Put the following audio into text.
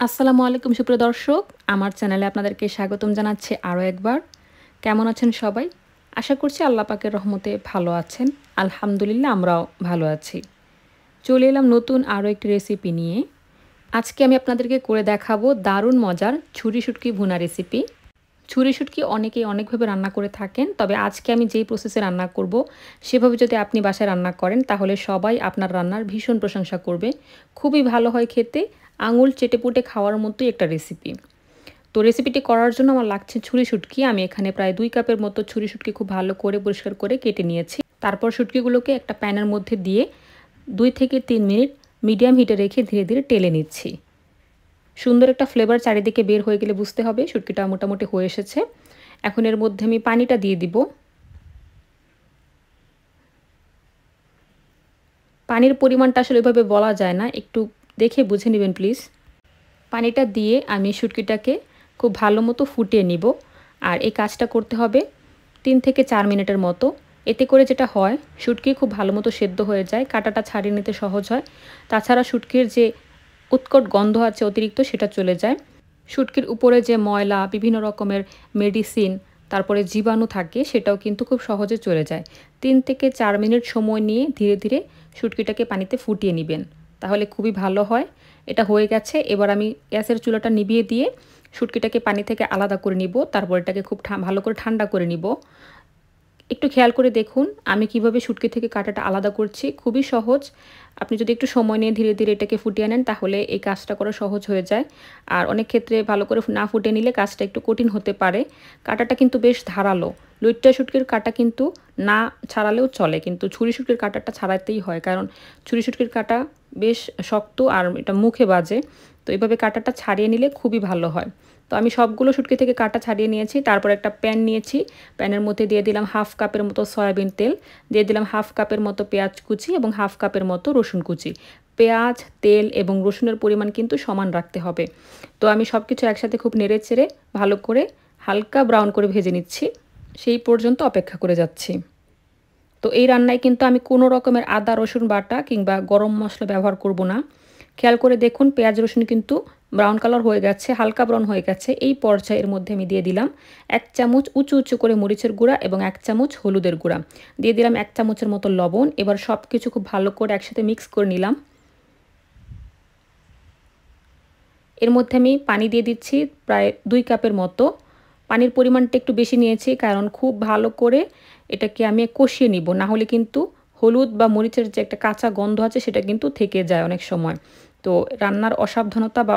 আসসালামু আলাইকুম সুপ্রিয় দর্শক, আমার চ্যানেলে আপনাদেরকে স্বাগতম জানাচ্ছি আরও একবার। কেমন আছেন সবাই? আশা করছি আল্লাহ পাকের রহমতে ভালো আছেন। আলহামদুলিল্লাহ আমরাও ভালো আছি। চলে এলাম নতুন আরও একটি রেসিপি নিয়ে। আজকে আমি আপনাদেরকে করে দেখাবো দারুণ মজার ছুরি শুটকি ভুনা রেসিপি। ছুরি শুটকি অনেকেই অনেকভাবে রান্না করে থাকেন, তবে আজকে আমি যেই প্রসেসে রান্না করব সেভাবে যদি আপনি বাসায় রান্না করেন তাহলে সবাই আপনার রান্নার ভীষণ প্রশংসা করবে। খুবই ভালো হয় খেতে, আঙুল চেটেপুটে খাওয়ার মতোই একটা রেসিপি। তো রেসিপিটি করার জন্য আমার লাগছে ছুরি শুটকি। আমি এখানে প্রায় 2 কাপের মতো ছুরি শুটকি খুব ভালো করে পরিষ্কার করে কেটে নিয়েছি। তারপর শুটকিগুলোকে একটা প্যানের মধ্যে দিয়ে 2 থেকে 3 মিনিট মিডিয়াম হিটে রেখে ধীরে ধীরে টেলে নিচ্ছি। সুন্দর একটা ফ্লেভার চারিদিকে বের হয়ে গেলে বুঝতে হবে শুটকিটা মোটামুটি হয়ে এসেছে। এখন এর মধ্যে আমি পানিটা দিয়ে দিব। পানির পরিমাণটা আসলে এভাবে বলা যায় না, একটু দেখে বুঝে নেবেন প্লিজ। পানিটা দিয়ে আমি শুটকিটাকে খুব ভালো মতো ফুটিয়ে নিব। আর এই কাজটা করতে হবে 3 থেকে 4 মিনিটের মতো। এতে করে যেটা হয়, শুটকি খুব ভালো মতো সেদ্ধ হয়ে যায়, কাঁটাটা ছাড়িয়ে নিতে সহজ হয়। তাছাড়া শুটকির যে উৎকট গন্ধ আছে অতিরিক্ত, সেটা চলে যায়। শুটকির উপরে যে ময়লা, বিভিন্ন রকমের মেডিসিন, তারপরে জীবাণু থাকে, সেটাও কিন্তু খুব সহজে চলে যায়। 3 থেকে 4 মিনিট সময় নিয়ে ধীরে ধীরে শুটকিটাকে পানিতে ফুটিয়ে নেবেন, তাহলে খুবই ভালো হয়। এটা হয়ে গেছে। এবার আমি গ্যাসের চুলাটা নিভিয়ে দিয়ে শুটকিটাকে পানি থেকে আলাদা করে নিব। তারপর এটাকে খুব ভালো করে ঠান্ডা করে নিব। একটু খেয়াল করে দেখুন আমি কিভাবে শুটকি থেকে কাঁটাটা আলাদা করছি। খুবই সহজ। আপনি যদি একটু সময় নিয়ে ধীরে ধীরে এটাকে ফুটিয়ে নেন তাহলে এই কাজটা করা সহজ হয়ে যায়। আর অনেক ক্ষেত্রে ভালো করে না ফুটিয়ে নিলে কাজটা একটু কঠিন হতে পারে। কাঁটাটা কিন্তু বেশ ধারালো। লইট্টা শুটকির কাঁটা কিন্তু না ছাড়ালেও চলে, কিন্তু ছুরি শুটকির কাঁটাটা ছাড়াতেই হয়, কারণ ছুরি শুটকির কাঁটা বেশ শক্ত আর এটা মুখে বাজে। তো এইভাবে কাঁটাটা ছাড়িয়ে নিলে খুবই ভালো হয়। তো আমি সবগুলো শুটকি থেকে কাঁটা ছাড়িয়ে নিয়েছি। তারপর একটা প্যান নিয়েছি। প্যানের মধ্যে দিয়ে দিলাম হাফ কাপের মতো সয়াবিন তেল, দিয়ে দিলাম হাফ কাপের মতো পেঁয়াজ কুচি এবং হাফ কাপের মতো রসুন কুচি। পেঁয়াজ, তেল এবং রসুনের পরিমাণ কিন্তু সমান রাখতে হবে। তো আমি সব কিছু একসাথে খুব নেড়ে চেড়ে ভালো করে হালকা ব্রাউন করে ভেজে নিচ্ছি। সেই পর্যন্ত অপেক্ষা করে যাচ্ছি। তো এই রান্নায় কিন্তু আমি কোনো রকমের আদা রসুন বাটা কিংবা গরম মশলা ব্যবহার করব না। খেয়াল করে দেখুন পেঁয়াজ রসুন কিন্তু ব্রাউন কালার হয়ে গেছে, হালকা ব্রাউন হয়ে গেছে। এই পর্যায়ের মধ্যে আমি দিয়ে দিলাম 1 চামচ উঁচু উঁচু করে মরিচের গুঁড়া এবং 1 চামচ হলুদের গুঁড়া, দিয়ে দিলাম 1 চামচের মতো লবণ। এবার সব কিছু খুব ভালো করে একসাথে মিক্স করে নিলাম। এর মধ্যে আমি পানি দিয়ে দিচ্ছি প্রায় 2 কাপের মতো। পানির পরিমাণটা একটু বেশি নিয়েছি, কারণ খুব ভালো করে এটাকে আমি কষিয়ে নিব, না হলে কিন্তু হলুদ বা মরিচের যে একটা কাঁচা গন্ধ আছে সেটা কিন্তু থেকে যায় অনেক সময়। তো রান্নার অসাবধানতা বা